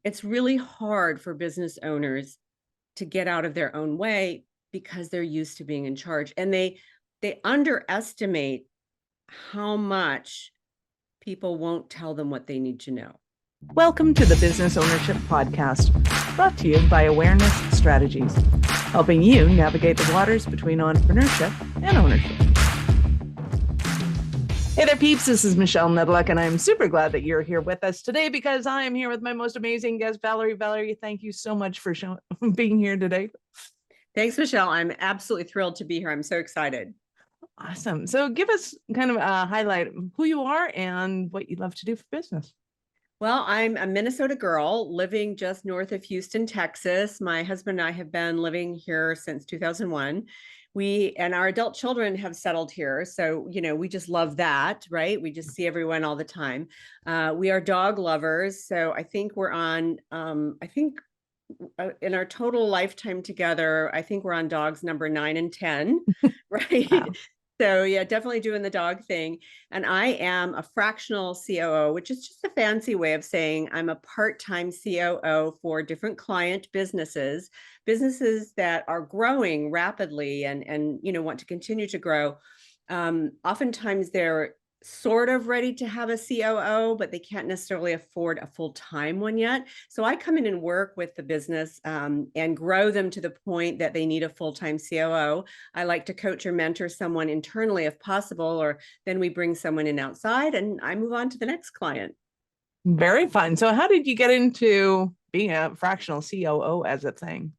It's really hard for business owners to get out of their own way because they're used to being in charge, and they underestimate how much people won't tell them what they need to know. Welcome to the Business Ownership Podcast, brought to you by Awareness Strategies, helping you navigate the waters between entrepreneurship and ownership. Hey there, peeps. This is Michelle Nedluck, and I'm super glad that you're here with us today because I am here with my most amazing guest, Valerie. Valerie, thank you so much for being here today. Thanks, Michelle. I'm absolutely thrilled to be here. I'm so excited. Awesome. So give us kind of a highlight of who you are and what you love to do for business. Well, I'm a Minnesota girl living just north of Houston, Texas. My husband and I have been living here since 2001. We and our adult children have settled here. So, we just love that, right? We just see everyone all the time. We are dog lovers. So I think we're on, in our total lifetime together, I think we're on dogs number 9 and 10, right? Wow. So yeah, definitely doing the dog thing. And I am a fractional COO, which is just a fancy way of saying I'm a part-time COO for different client businesses that are growing rapidly and want to continue to grow. Oftentimes they're sort of ready to have a COO, but they can't necessarily afford a full-time one yet. So I come in and work with the business and grow them to the point that they need a full-time COO. I like to coach or mentor someone internally if possible, or then we bring someone in outside and I move on to the next client. Very fun. So how did you get into being a fractional COO as a thing?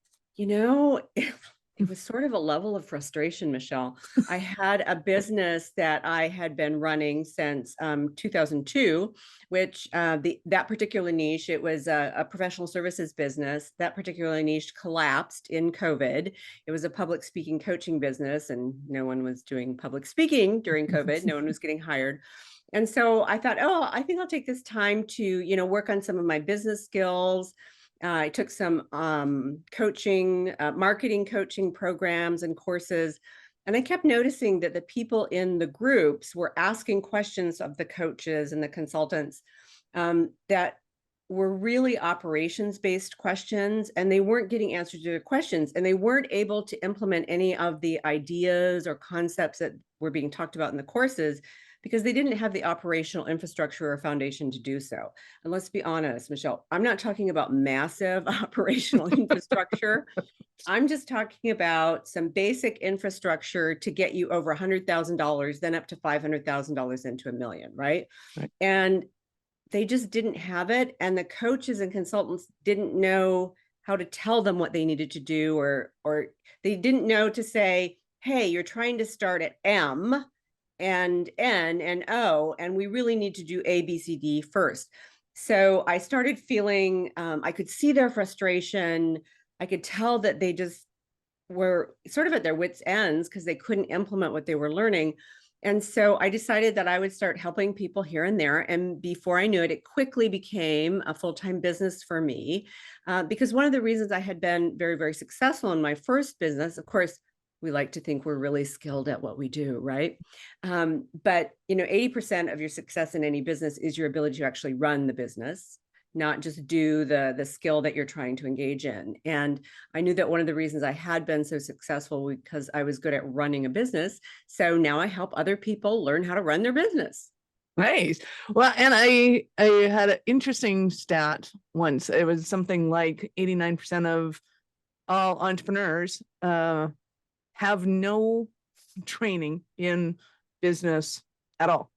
It was sort of a level of frustration, Michelle. I had a business that I had been running since 2002, which that particular niche, it was a professional services business. That particular niche collapsed in COVID. It was a public speaking coaching business, and no one was doing public speaking during COVID. No one was getting hired. And so I thought, oh, I think I'll take this time to, work on some of my business skills. I took some coaching, marketing coaching programs and courses. And I kept noticing that the people in the groups were asking questions of the coaches and the consultants that were really operations-based questions, and they weren't getting answers to their questions, and they weren't able to implement any of the ideas or concepts that were being talked about in the courses because they didn't have the operational infrastructure or foundation to do so. And let's be honest, Michelle, I'm not talking about massive operational infrastructure. I'm just talking about some basic infrastructure to get you over $100,000, then up to $500,000 into $1 million, right? And they just didn't have it. And the coaches and consultants didn't know how to tell them what they needed to do, or they didn't know to say, hey, you're trying to start at M and N and O, and we really need to do A, B, C, D first. So I started feeling, I could see their frustration. I could tell that they just were sort of at their wits' ends because they couldn't implement what they were learning. And so I decided that I would start helping people here and there. And before I knew it, it quickly became a full-time business for me. Because one of the reasons I had been very, very successful in my first business, of course, we like to think we're really skilled at what we do, right? But 80% of your success in any business is your ability to actually run the business, not just do the skill that you're trying to engage in. And I knew that one of the reasons I had been so successful because I was good at running a business. So now I help other people learn how to run their business. Nice. Well, and I had an interesting stat once. It was something like 89% of all entrepreneurs have no training in business at all.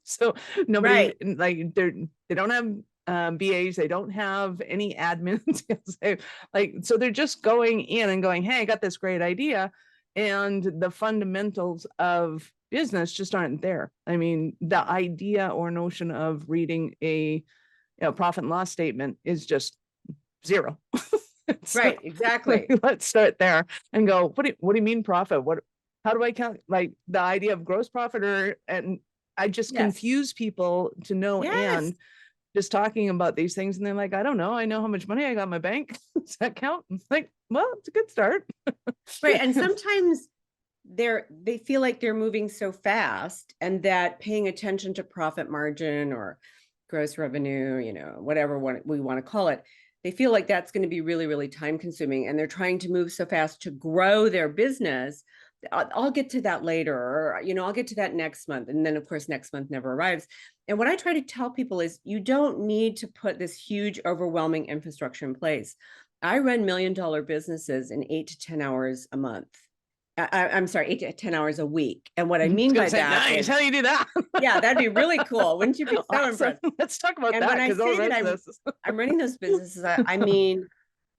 So nobody, like, they don't have BAs, they don't have any admin skills. So they're just going in and going, hey, I got this great idea. And the fundamentals of business just aren't there. I mean, the idea or notion of reading a profit and loss statement is just zero. So, right, exactly. Let's start there and go, what do you mean profit? How do I count, like, the idea of gross profit? And I just confuse people to no end just talking about these things. And they're like, I don't know. I know how much money I got in my bank. Does that count? It's like, well, it's a good start. Right. And sometimes they feel like they're moving so fast and that paying attention to profit margin or gross revenue, whatever we want to call it, they feel like that's going to be really, really time consuming, and they're trying to move so fast to grow their business. I'll get to that later, or, I'll get to that next month. And then of course, next month never arrives. And what I try to tell people is you don't need to put this huge, overwhelming infrastructure in place. I run $1 million businesses in 8 to 10 hours a month. I'm sorry, 8 to 10 hours a week. And what I mean by that nice. is, How do you do that? yeah, that'd be really cool. Wouldn't you be so Awesome. impressed? Let's talk about And that, when I because say those that I'm running those businesses, I mean,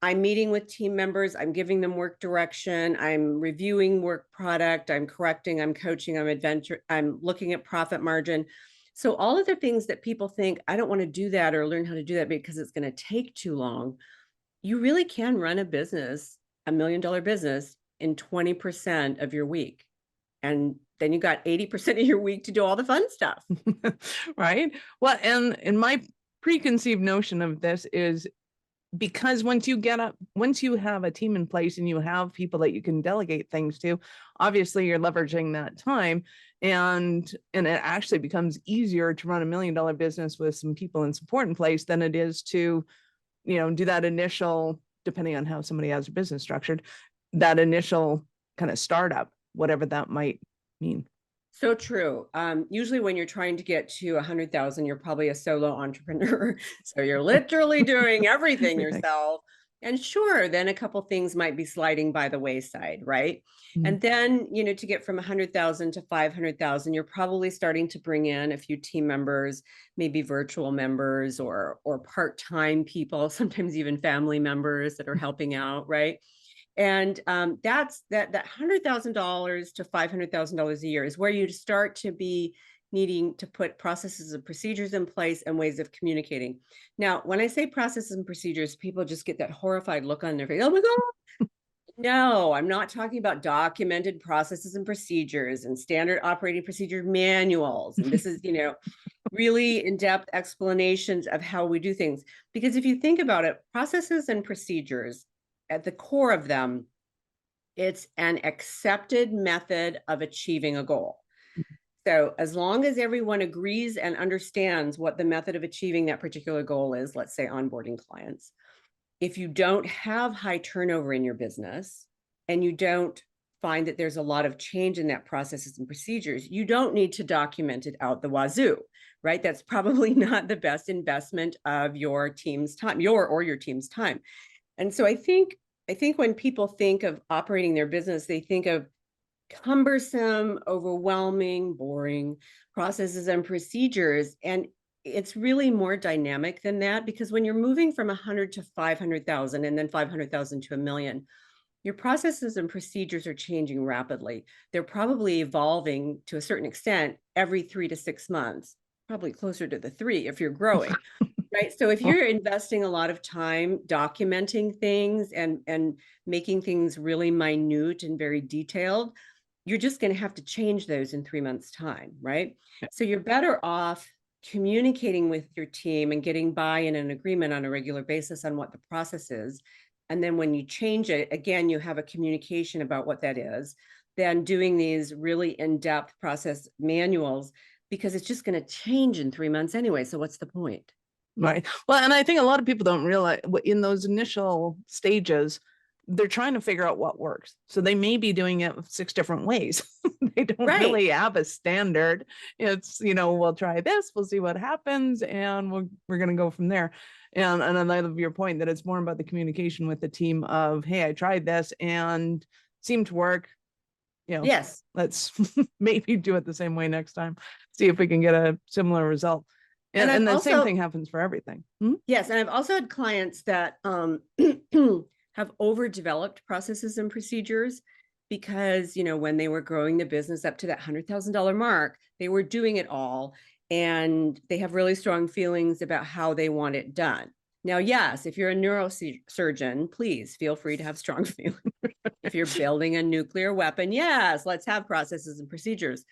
I'm meeting with team members, I'm giving them work direction, I'm reviewing work product, I'm correcting, I'm coaching, I'm looking at profit margin. So all of the things that people think, I don't want to do that or learn how to do that because it's going to take too long. You really can run a business, $1 million business, in 20% of your week. And then you got 80% of your week to do all the fun stuff. Right. Well, and in my preconceived notion of this is, because once you have a team in place and you have people that you can delegate things to, obviously you're leveraging that time, and it actually becomes easier to run $1 million business with some people and support in place than it is to, do that initial, depending on how somebody has a business structured, that initial kind of startup, whatever that might mean. So true. Usually when you're trying to get to 100,000, you're probably a solo entrepreneur. So you're literally doing everything yourself. And sure, then a couple things might be sliding by the wayside, right? Mm-hmm. And then, to get from 100,000 to 500,000, you're probably starting to bring in a few team members, maybe virtual members or part-time people, sometimes even family members that are helping out, right? And that's that $100,000 to $500,000 a year is where you start to be needing to put processes and procedures in place and ways of communicating. Now, when I say processes and procedures, people just get that horrified look on their face. Oh my God. No, I'm not talking about documented processes and procedures and standard operating procedure manuals. And this is, really in-depth explanations of how we do things. Because if you think about it, processes and procedures, at the core of them, it's an accepted method of achieving a goal. So as long as everyone agrees and understands what the method of achieving that particular goal is, let's say onboarding clients, if you don't have high turnover in your business and you don't find that there's a lot of change in that processes and procedures, you don't need to document it out the wazoo, right? That's probably not the best investment of your team's time, your team's time. And so I think when people think of operating their business, they think of cumbersome, overwhelming, boring processes and procedures. And it's really more dynamic than that, because when you're moving from 100 to 500,000 and then 500,000 to $1 million, your processes and procedures are changing rapidly. They're probably evolving to a certain extent every 3 to 6 months, probably closer to the 3 if you're growing. Right. So if you're investing a lot of time documenting things and making things really minute and very detailed, you're just going to have to change those in 3 months' time. Right. Yeah. So you're better off communicating with your team and getting buy-in and agreement on a regular basis on what the process is. And then when you change it, again, you have a communication about what that is, then doing these really in-depth process manuals, because it's just going to change in 3 months anyway. So what's the point? Right. Well, and I think a lot of people don't realize in those initial stages, they're trying to figure out what works. So they may be doing it 6 different ways. They don't really have a standard. It's, we'll try this, we'll see what happens, and we're going to go from there. And I love your point that it's more about the communication with the team of, hey, I tried this and seemed to work. Yes. Let's maybe do it the same way next time. See if we can get a similar result. And the same thing happens for everything. Yes. And I've also had clients that have overdeveloped processes and procedures because, when they were growing the business up to that $100,000 mark, they were doing it all. And they have really strong feelings about how they want it done. Now, yes, if you're a neurosurgeon, please feel free to have strong feelings. If you're building a nuclear weapon, yes, let's have processes and procedures.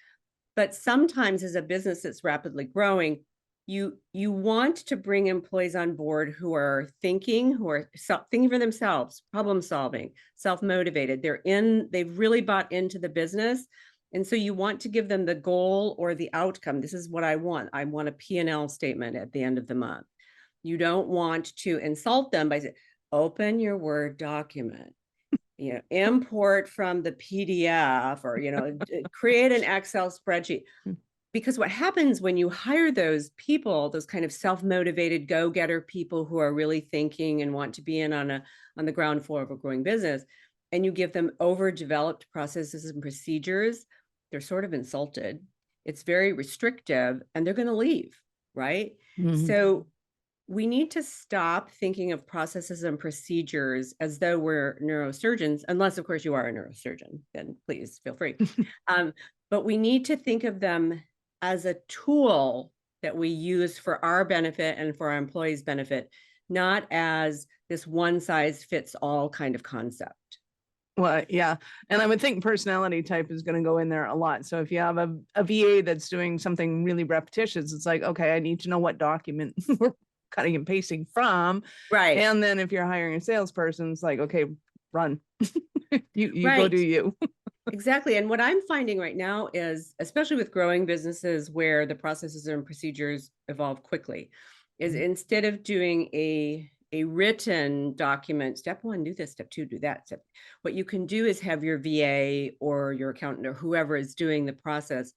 But sometimes as a business that's rapidly growing, you want to bring employees on board who are thinking for themselves, problem solving, self-motivated. They've really bought into the business. And so you want to give them the goal or the outcome. This is what I want. I want a P&L statement at the end of the month. You don't want to insult them by saying, open your Word document, import from the PDF, or, create an Excel spreadsheet. Because what happens when you hire those people, those kind of self-motivated go-getter people who are really thinking and want to be in on the ground floor of a growing business, and you give them overdeveloped processes and procedures, they're sort of insulted. It's very restrictive, and they're going to leave, right? So we need to stop thinking of processes and procedures as though we're neurosurgeons, unless, of course, you are a neurosurgeon, then please feel free. But we need to think of them as a tool that we use for our benefit and for our employees' benefit, not as this one size fits all kind of concept. Well, yeah. And I would think personality type is going to go in there a lot. So if you have a VA that's doing something really repetitious, it's like, okay, I need to know what document we're cutting and pasting from. Right. And then if you're hiring a salesperson, it's like, okay, run. you right. Go do you. Exactly. And what I'm finding right now is, especially with growing businesses where the processes and procedures evolve quickly, is instead of doing a written document, step one, do this, step two, do that. What you can do is have your VA or your accountant or whoever is doing the process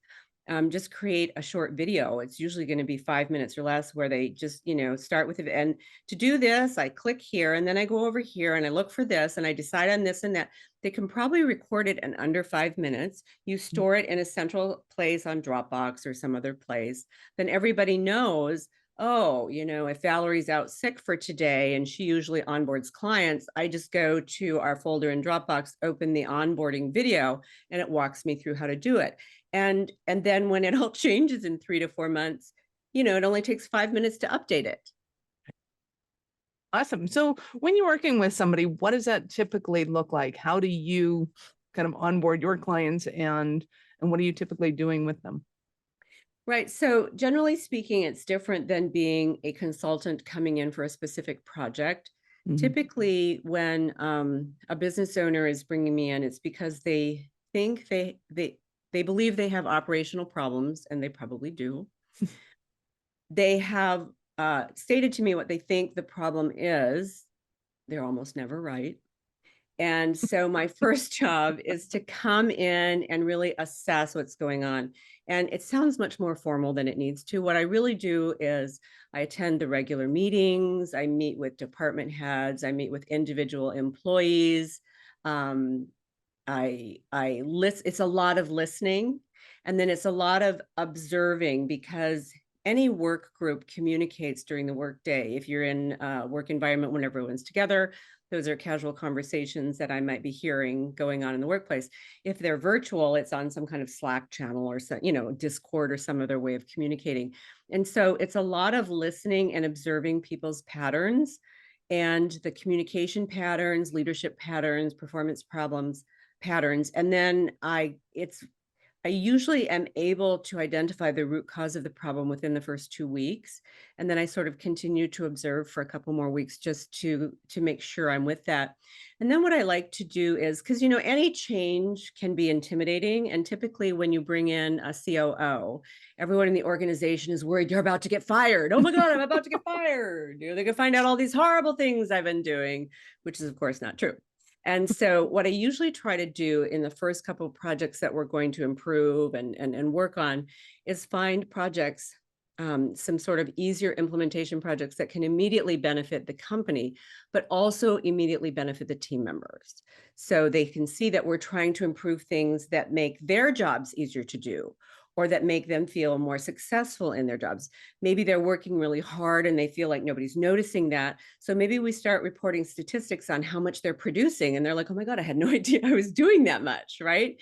just create a short video. It's usually going to be 5 minutes or less, where they just, start with it. And to do this, I click here, and then I go over here and I look for this, and I decide on this and that. They can probably record it in under 5 minutes. You store it in a central place on Dropbox or some other place. Then everybody knows, oh, if Valerie's out sick for today and she usually onboards clients, I just go to our folder in Dropbox, open the onboarding video, and it walks me through how to do it. And then when it all changes in 3 to 4 months, it only takes 5 minutes to update it. Awesome. So when you're working with somebody, what does that typically look like? How do you kind of onboard your clients, and what are you typically doing with them? Right. So generally speaking, it's different than being a consultant coming in for a specific project. Typically, when a business owner is bringing me in, it's because they think they believe they have operational problems, and they probably do. They have stated to me what they think the problem is. They're almost never right. And so my first job is to come in and really assess what's going on. And it sounds much more formal than it needs to. What I really do is I attend the regular meetings. I meet with department heads. I meet with individual employees. It's a lot of listening, and then it's a lot of observing, because any work group communicates during the workday. If you're in a work environment when everyone's together, those are casual conversations that I might be hearing going on in the workplace. If they're virtual, it's on some kind of Slack channel or some, Discord or some other way of communicating. And so it's a lot of listening and observing people's patterns and the communication patterns, leadership patterns, performance problems patterns. And then I usually am able to identify the root cause of the problem within the first 2 weeks. And then I sort of continue to observe for a couple more weeks just to make sure I'm with that. And then what I like to do is, because, any change can be intimidating. And typically when you bring in a COO, everyone in the organization is worried you're about to get fired. Oh my God, I'm about to get fired. They can find out all these horrible things I've been doing, which is of course not true. And so what I usually try to do in the first couple of projects that we're going to improve and work on is find projects, some sort of easier implementation projects that can immediately benefit the company, but also immediately benefit the team members. So they can see that we're trying to improve things that make their jobs easier to do, or that make them feel more successful in their jobs. Maybe they're working really hard and they feel like nobody's noticing that. So maybe we start reporting statistics on how much they're producing, and they're like, oh my God, I had no idea I was doing that much, right?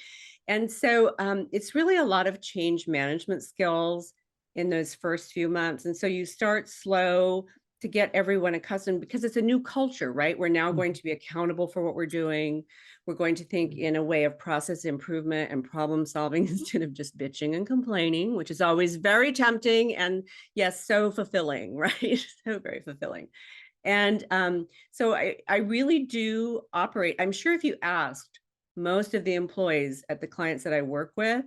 And so it's really a lot of change management skills in those first few months. And so you start slow to get everyone accustomed, because it's a new culture, right? We're now going to be accountable for what we're doing. We're going to think in a way of process improvement and problem solving instead of just bitching and complaining, which is always very tempting and yes, so fulfilling, right? So very fulfilling. And so I really do operate. I'm sure if you asked most of the employees at the clients that I work with,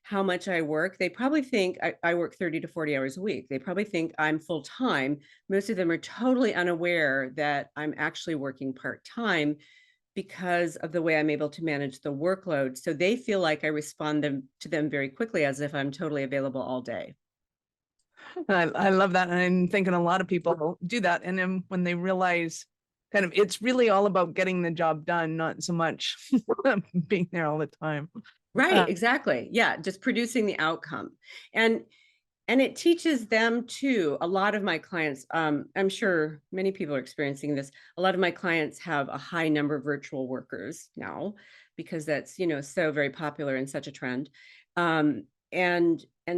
how much I work, they probably think I work 30 to 40 hours a week. They probably think I'm full time. Most of them are totally unaware that I'm actually working part time because of the way I'm able to manage the workload. So they feel like I respond to them very quickly as if I'm totally available all day. I love that. And I'm thinking a lot of people do that. And then when they realize kind of it's really all about getting the job done, not so much being there all the time. Right, exactly. Yeah, just producing the outcome. And it teaches them too. A lot of my clients, I'm sure many people are experiencing this. A lot of my clients have a high number of virtual workers now because that's, so very popular and such a trend. And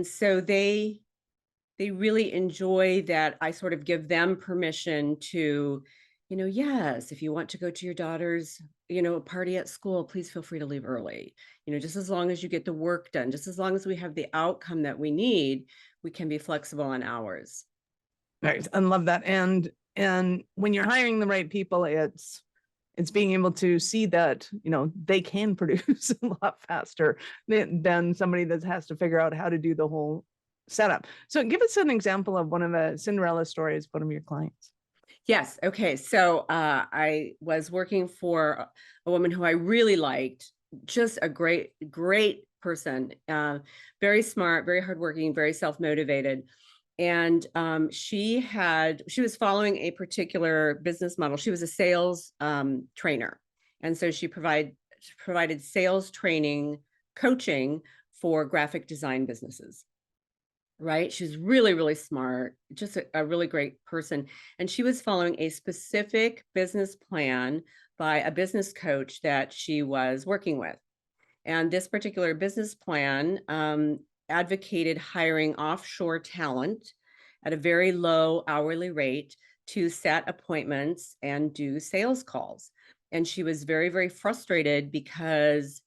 so they really enjoy that I sort of give them permission to, yes, if you want to go to your daughter's, party at school, please feel free to leave early. Just as long as you get the work done, just as long as we have the outcome that we need, we can be flexible on hours. Right. I love that. And when you're hiring the right people, it's being able to see that, they can produce a lot faster than somebody that has to figure out how to do the whole setup. So give us an example of one of the Cinderella stories, one of your clients. Yes. Okay. So I was working for a woman who I really liked, just a great, great person, very smart, very hardworking, very self-motivated. And she was following a particular business model. She was a sales trainer. And so she provided sales training, coaching for graphic design businesses. Right. She's really, really smart, just a really great person. And she was following a specific business plan by a business coach that she was working with. And this particular business plan advocated hiring offshore talent at a very low hourly rate to set appointments and do sales calls. And she was very, very frustrated because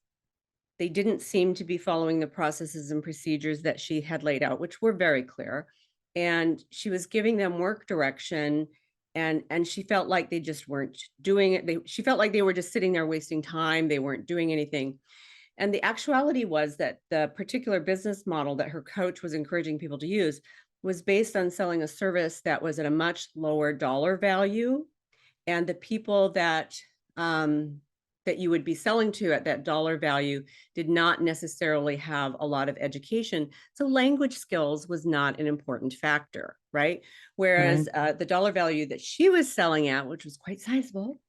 they didn't seem to be following the processes and procedures that she had laid out, which were very clear. And she was giving them work direction, and she felt like they just weren't doing it. She felt like they were just sitting there wasting time. They weren't doing anything. And the actuality was that the particular business model that her coach was encouraging people to use was based on selling a service that was at a much lower dollar value. And the people that you would be selling to at that dollar value did not necessarily have a lot of education. So language skills was not an important factor, right? Whereas the dollar value that she was selling at, which was quite sizable,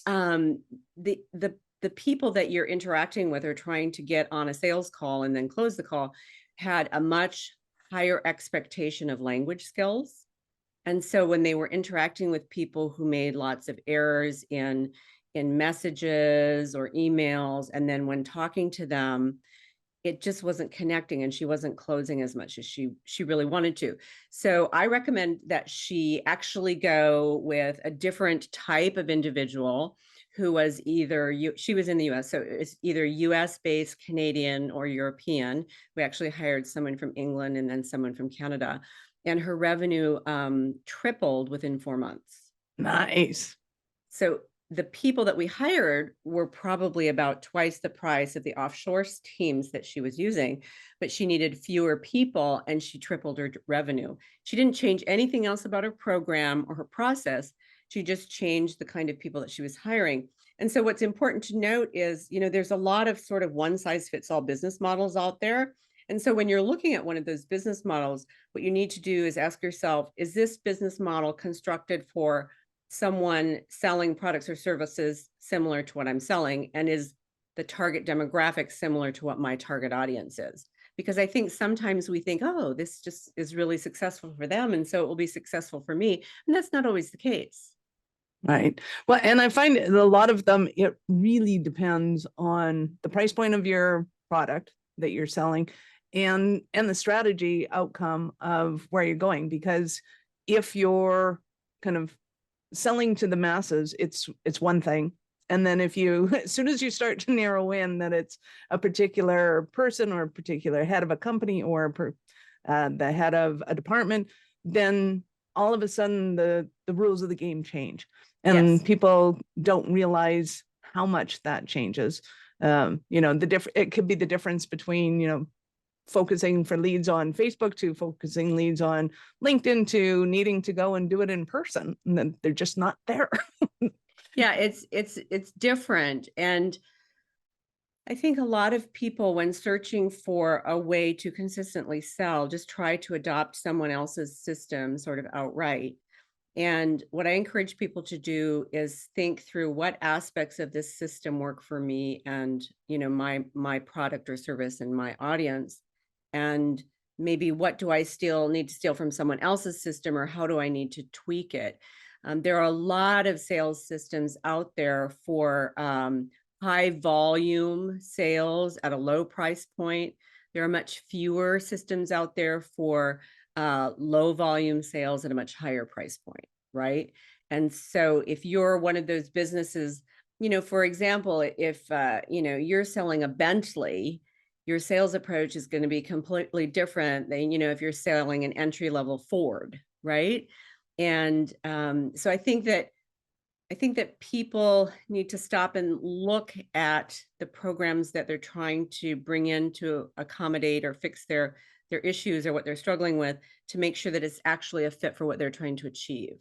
the people that you're interacting with or trying to get on a sales call and then close the call had a much higher expectation of language skills. And so when they were interacting with people who made lots of errors in messages or emails, and then when talking to them, it just wasn't connecting and she wasn't closing as much as she really wanted to. So I recommend that she actually go with a different type of individual who was she was in the US, so it's either US based, Canadian, or European. We actually hired someone from England and then someone from Canada, and her revenue tripled within 4 months. Nice. So the people that we hired were probably about twice the price of the offshore teams that she was using, but she needed fewer people and she tripled her revenue. She didn't change anything else about her program or her process. She just changed the kind of people that she was hiring. And so what's important to note is, there's a lot of sort of one size fits all business models out there. And so when you're looking at one of those business models, what you need to do is ask yourself, is this business model constructed for someone selling products or services similar to what I'm selling? And is the target demographic similar to what my target audience is? Because I think sometimes we think, oh, this just is really successful for them, and so it will be successful for me. And that's not always the case. Right. Well, and I find a lot of them, it really depends on the price point of your product that you're selling and the strategy outcome of where you're going. Because if you're kind of selling to the masses, it's one thing. And then if you, as soon as you start to narrow in that it's a particular person or a particular head of a company or the head of a department, then all of a sudden the rules of the game change. And Yes. people don't realize how much that changes. It could be the difference between, focusing for leads on Facebook to focusing leads on LinkedIn to needing to go and do it in person, and then they're just not there. Yeah, it's different. And I think a lot of people, when searching for a way to consistently sell, just try to adopt someone else's system sort of outright. And what I encourage people to do is think through what aspects of this system work for me and, my product or service and my audience. And maybe what do I still need to steal from someone else's system, or how do I need to tweak it? There are a lot of sales systems out there for high volume sales at a low price point. There are much fewer systems out there for low volume sales at a much higher price point, right? And so if you're one of those businesses, for example, if you're selling a Bentley, your sales approach is going to be completely different than if you're selling an entry-level Ford, right? And so I think that people need to stop and look at the programs that they're trying to bring in to accommodate or fix their issues or what they're struggling with, to make sure that it's actually a fit for what they're trying to achieve.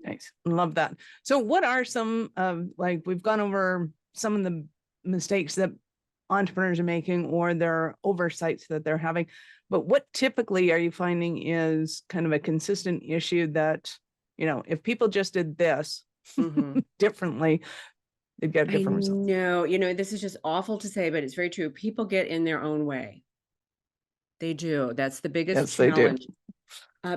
Nice. Love that. So what are some like, we've gone over some of the mistakes that entrepreneurs are making or their oversights that they're having, but what typically are you finding is kind of a consistent issue that, if people just did this differently, they'd get a different result? No, this is just awful to say, but it's very true. People get in their own way. They do. That's the biggest challenge.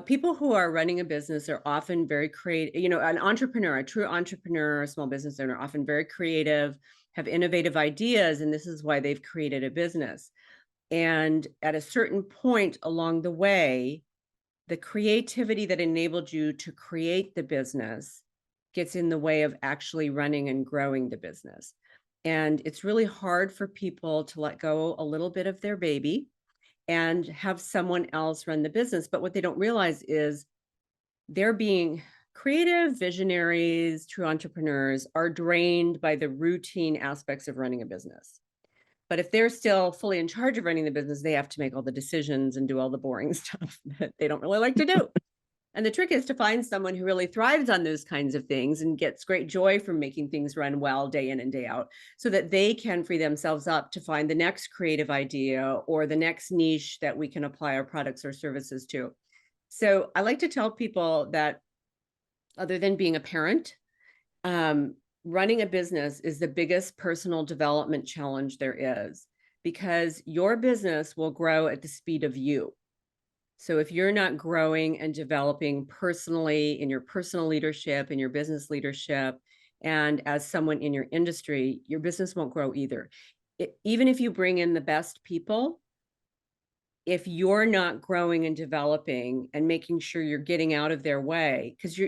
People who are running a business are often very creative. An entrepreneur, a true entrepreneur, a small business owner, often very creative, have innovative ideas, and this is why they've created a business. And at a certain point along the way, the creativity that enabled you to create the business gets in the way of actually running and growing the business. And it's really hard for people to let go a little bit of their baby and have someone else run the business. But what they don't realize is they're being creative visionaries, true entrepreneurs are drained by the routine aspects of running a business. But if they're still fully in charge of running the business, they have to make all the decisions and do all the boring stuff that they don't really like to do. And the trick is to find someone who really thrives on those kinds of things and gets great joy from making things run well day in and day out, so that they can free themselves up to find the next creative idea or the next niche that we can apply our products or services to. So I like to tell people that other than being a parent, running a business is the biggest personal development challenge there is, because your business will grow at the speed of you. So if you're not growing and developing personally in your personal leadership, in your business leadership, and as someone in your industry, your business won't grow either. Even if you bring in the best people, if you're not growing and developing and making sure you're getting out of their way, because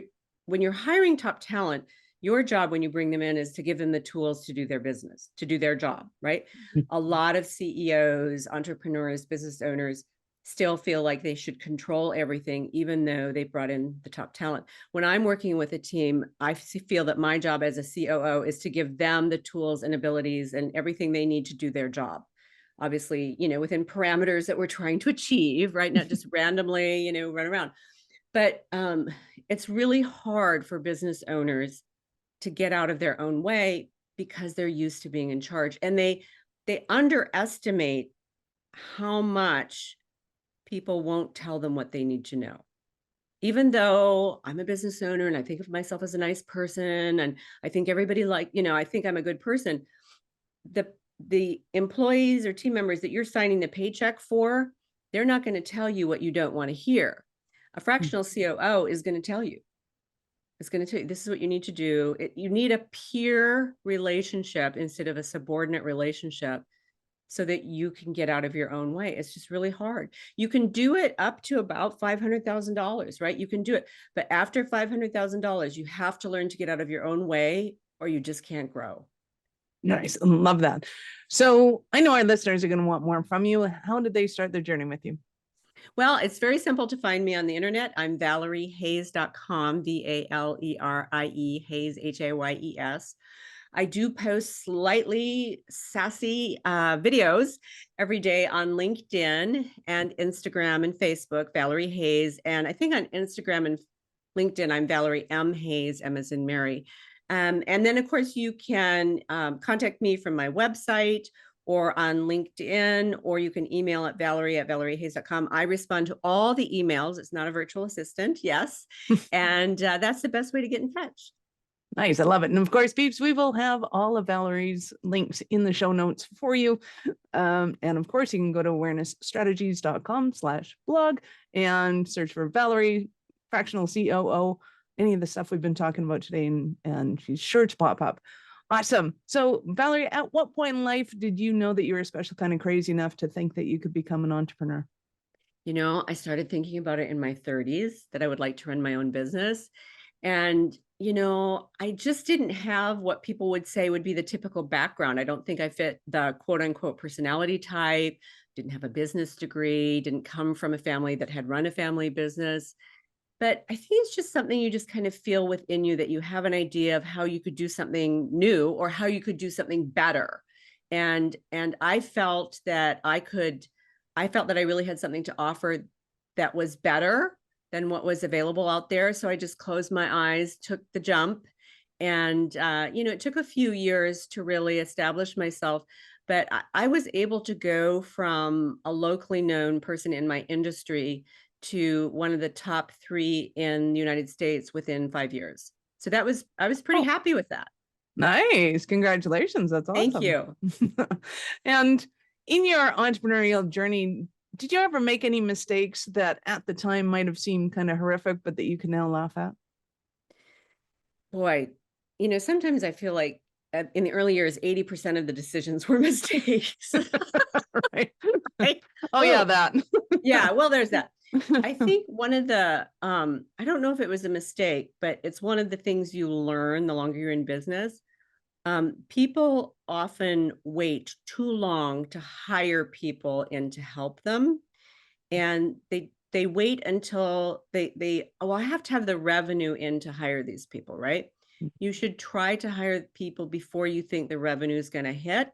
when you're hiring top talent, your job when you bring them in is to give them the tools to do their business, to do their job, right? A lot of CEOs, entrepreneurs, business owners still feel like they should control everything, even though they brought in the top talent. When I'm working with a team, I feel that my job as a COO is to give them the tools and abilities and everything they need to do their job. Obviously, within parameters that we're trying to achieve, right? Not just randomly, run around. But it's really hard for business owners to get out of their own way because they're used to being in charge. And they underestimate how much people won't tell them what they need to know. Even though I'm a business owner and I think of myself as a nice person, and I think everybody I think I'm a good person, the employees or team members that you're signing the paycheck for, they're not going to tell you what you don't want to hear. A fractional COO is going to tell you. It's going to tell you, this is what you need to do. You need a peer relationship instead of a subordinate relationship, so that you can get out of your own way. It's just really hard. You can do it up to about $500,000, right? You can do it. But after $500,000, you have to learn to get out of your own way, or you just can't grow. Nice. Love that. So I know our listeners are going to want more from you. How did they start their journey with you? Well, it's very simple to find me on the internet. I'm ValerieHayes.com, VALERIE, Hayes, HAYES. I do post slightly sassy videos every day on LinkedIn and Instagram and Facebook, Valerie Hayes. And I think on Instagram and LinkedIn, I'm Valerie M. Hayes, M as in Mary. And then, of course, you can contact me from my website or on LinkedIn, or you can email at valerie@valeriehayes.com. I respond to all the emails. It's not a virtual assistant, yes. And that's the best way to get in touch. Nice. I love it. And of course, peeps, we will have all of Valerie's links in the show notes for you. And of course, you can go to awarenessstrategies.com/blog and search for Valerie, Fractional COO, any of the stuff we've been talking about today, and she's sure to pop up. Awesome. So, Valerie, at what point in life did you know that you were a special kind of crazy enough to think that you could become an entrepreneur? I started thinking about it in my 30s that I would like to run my own business. And, I just didn't have what people would say would be the typical background. I don't think I fit the quote unquote personality type, didn't have a business degree, didn't come from a family that had run a family business. But I think it's just something you just kind of feel within you, that you have an idea of how you could do something new or how you could do something better. And I felt that I really had something to offer that was better than what was available out there. So I just closed my eyes, took the jump. And it took a few years to really establish myself. But I was able to go from a locally known person in my industry to one of the top 3 in the United States within 5 years. So I was pretty happy with that. Nice. Congratulations. That's awesome. Thank you. And in your entrepreneurial journey, did you ever make any mistakes that at the time might have seemed kind of horrific, but that you can now laugh at? Boy, sometimes I feel like in the early years, 80% of the decisions were mistakes. Right. Right? Oh, yeah, that. Yeah, well, there's that. I think one of the, I don't know if it was a mistake, but it's one of the things you learn the longer you're in business. People often wait too long to hire people in to help them. And they wait until I have to have the revenue in to hire these people, right? You should try to hire people before you think the revenue is going to hit,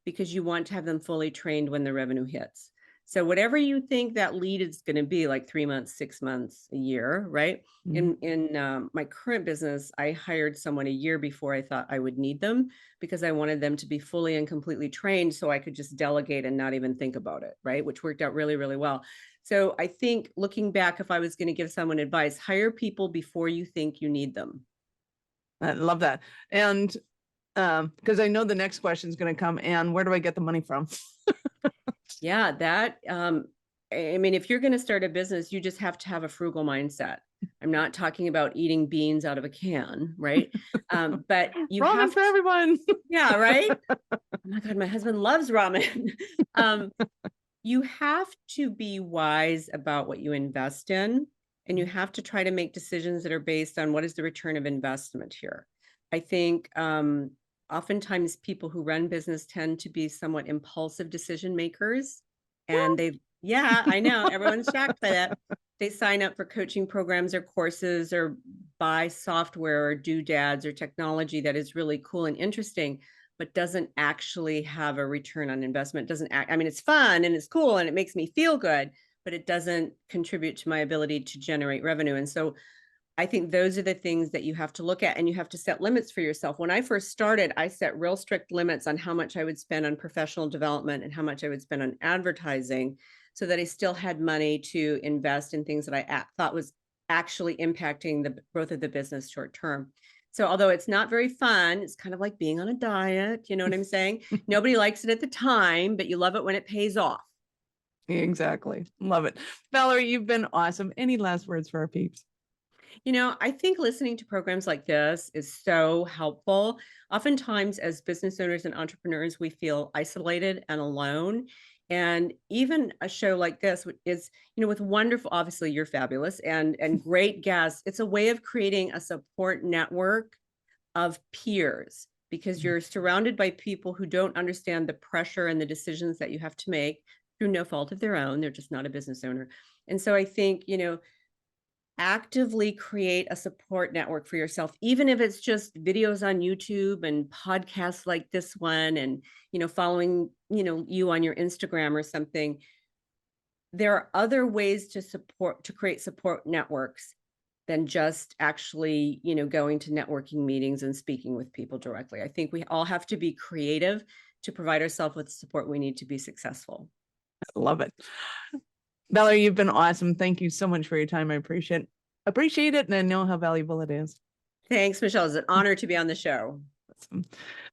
because you want to have them fully trained when the revenue hits. So whatever you think that lead is going to be, like 3 months, 6 months, a year, right? In my current business, I hired someone a year before I thought I would need them, because I wanted them to be fully and completely trained so I could just delegate and not even think about it, right? Which worked out really, really well. So I think, looking back, if I was going to give someone advice, hire people before you think you need them. I love that. And because I know the next question is going to come, and where do I get the money from? Yeah, that, I mean, if you're going to start a business, you just have to have a frugal mindset. I'm not talking about eating beans out of a can, right? But you Ramen have for everyone. Yeah, right? Oh my God, my husband loves ramen. You have to be wise about what you invest in, and you have to try to make decisions that are based on what is the return of investment here. I think oftentimes people who run business tend to be somewhat impulsive decision makers. And yeah, I know, everyone's shocked by that. They sign up for coaching programs or courses or buy software or doodads or technology that is really cool and interesting, but doesn't actually have a return on investment. I mean, it's fun and it's cool and it makes me feel good, but it doesn't contribute to my ability to generate revenue. And so I think those are the things that you have to look at, and you have to set limits for yourself. When I first started, I set real strict limits on how much I would spend on professional development and how much I would spend on advertising, so that I still had money to invest in things that I thought was actually impacting the growth of the business short term. So although it's not very fun, it's kind of like being on a diet, you know what I'm saying? Nobody likes it at the time, but you love it when it pays off. Exactly. Love it. Valerie, you've been awesome. Any last words for our peeps? I think listening to programs like this is so helpful. Oftentimes, as business owners and entrepreneurs, we feel isolated and alone. And even a show like this is, with wonderful, obviously you're fabulous and great guests. It's a way of creating a support network of peers, because you're surrounded by people who don't understand the pressure and the decisions that you have to make through no fault of their own. They're just not a business owner. And so I think, actively create a support network for yourself, even if it's just videos on YouTube and podcasts like this one, and, following, you on your Instagram or something. There are other ways to create support networks than just actually, going to networking meetings and speaking with people directly. I think we all have to be creative to provide ourselves with the support we need to be successful. I love it. Valerie, you've been awesome. Thank you so much for your time. I appreciate it, and I know how valuable it is. Thanks, Michelle. It's an honor to be on the show. Awesome.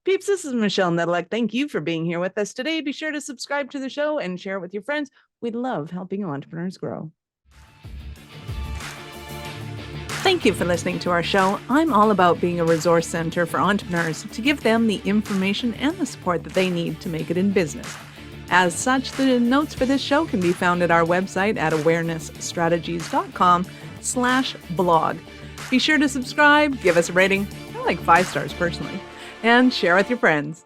Peeps, this is Michelle Nedelec. Thank you for being here with us today. Be sure to subscribe to the show and share it with your friends. We love helping entrepreneurs grow. Thank you for listening to our show. I'm all about being a resource center for entrepreneurs to give them the information and the support that they need to make it in business. As such, the notes for this show can be found at our website at awarenessstrategies.com/blog. Be sure to subscribe, give us a rating. I like 5 stars personally, and share with your friends.